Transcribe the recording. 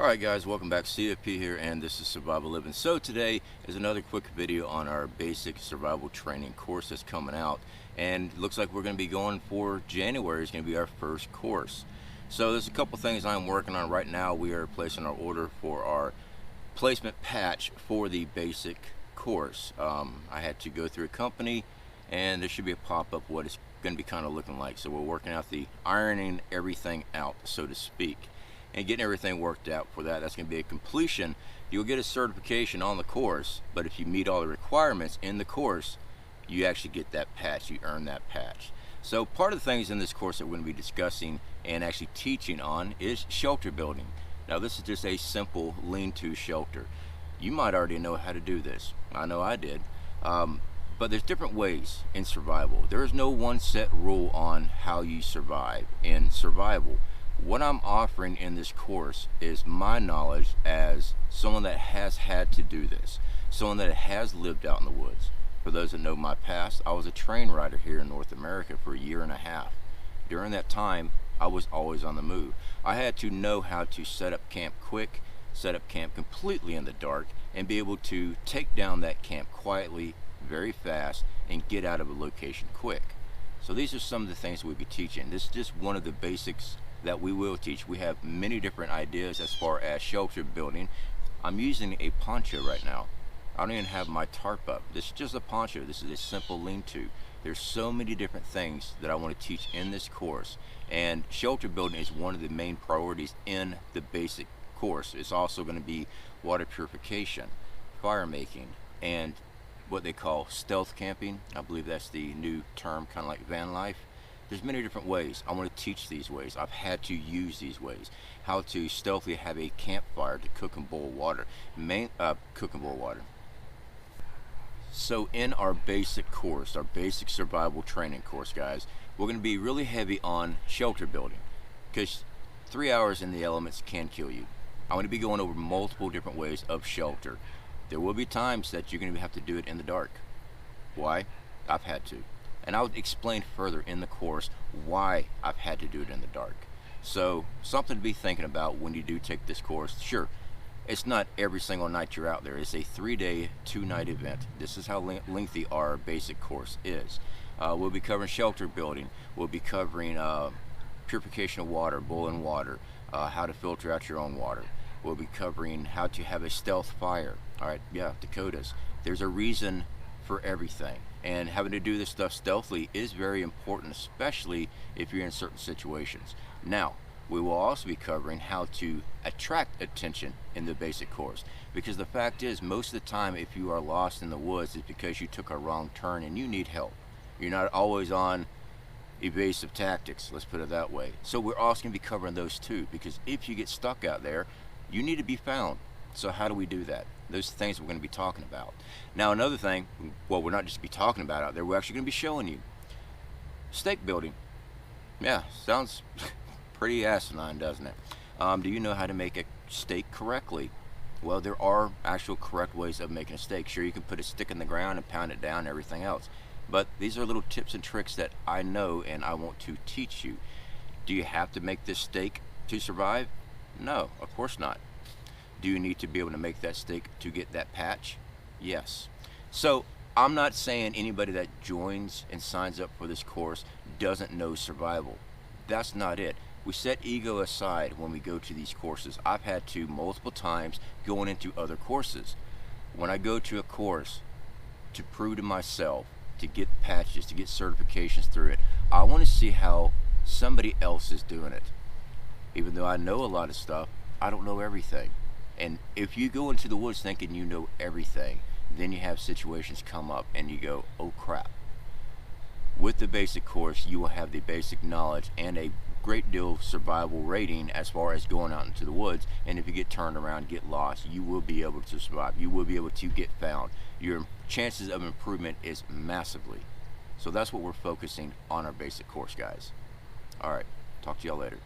Alright guys, welcome back. CFP here, and this is Survival Living. So today is another quick video on our basic survival training course that's coming out, and it looks like we're going to be going for January. It's going to be our first course. So there's a couple things I'm working on right now. We are placing our order for our placement patch for the basic course. I had to go through a company, and there should be a pop-up what it's going to be kind of looking like. So we're working out the ironing everything out, so to speak, and getting everything worked out for that. That's going to be a completion. You'll get a certification on the course, but if you meet all the requirements in the course, you actually get that patch. You earn that patch. So part of the things in this course that we're going to be discussing and actually teaching on is shelter building. Now this is just a simple lean-to shelter. You might already know how to do this. I know I did. But there's different ways in survival. There is no one set rule on how you survive in survival. What I'm offering in this course is my knowledge as someone that has had to do this, someone that has lived out in the woods. For those that know my past, I was a train rider here in North America for a year and a half. During that time, I was always on the move. I had to know how to set up camp quick, set up camp completely in the dark, and be able to take down that camp quietly, very fast, and get out of a location quick. So these are some of the things we'll be teaching. This is just one of the basics that we will teach. We have many different ideas as far as shelter building. I'm using a poncho right now. I don't even have my tarp up. This is just a poncho. This is a simple lean-to. There's so many different things that I want to teach in this course, and shelter building is one of the main priorities in the basic course. It's also going to be water purification, fire making, and what they call stealth camping. I believe that's the new term, kind of like van life. There's many different ways. I want to teach these ways. I've had to use these ways. How to stealthily have a campfire to cook and boil water. So in our basic course, our basic survival training course, guys, we're going to be really heavy on shelter building, because 3 hours in the elements can kill you. I'm going to be going over multiple different ways of shelter. There will be times that you're going to have to do it in the dark. Why? I've had to. And I'll explain further in the course why I've had to do it in the dark. So something to be thinking about when you do take this course. Sure, it's not every single night you're out there. It's a 3-day, 2-night event. This is how lengthy our basic course is. We'll be covering shelter building. We'll be covering purification of water, boiling water, how to filter out your own water. We'll be covering how to have a stealth fire. All right, yeah, Dakotas. There's a reason for everything. And having to do this stuff stealthily is very important, especially if you're in certain situations. Now, we will also be covering how to attract attention in the basic course, because the fact is, most of the time if you are lost in the woods, it's because you took a wrong turn and you need help. You're not always on evasive tactics, let's put it that way. So we're also going to be covering those too, because if you get stuck out there, you need to be found. So how do we do that? Those are things we're going to be talking about. Now another thing, well, we're not just be talking about out there, we're actually going to be showing you stake building. Yeah, sounds pretty asinine, doesn't it? Do you know how to make a stake correctly? Well, there are actual correct ways of making a stake. Sure, you can put a stick in the ground and pound it down and everything else, but these are little tips and tricks that I know and I want to teach you. Do you have to make this stake to survive? No, of course not. Do you need to be able to make that stake to get that patch? Yes. So I'm not saying anybody that joins and signs up for this course doesn't know survival. That's not it. We set ego aside when we go to these courses. I've had to multiple times going into other courses. When I go to a course to prove to myself, to get patches, to get certifications through it, I want to see how somebody else is doing it. Even though I know a lot of stuff, I don't know everything. And if you go into the woods thinking you know everything, then you have situations come up and you go, oh crap. With the basic course, you will have the basic knowledge and a great deal of survival rating as far as going out into the woods. And if you get turned around, get lost, you will be able to survive. You will be able to get found. Your chances of improvement is massively. So that's what we're focusing on our basic course, guys. All right, talk to y'all later.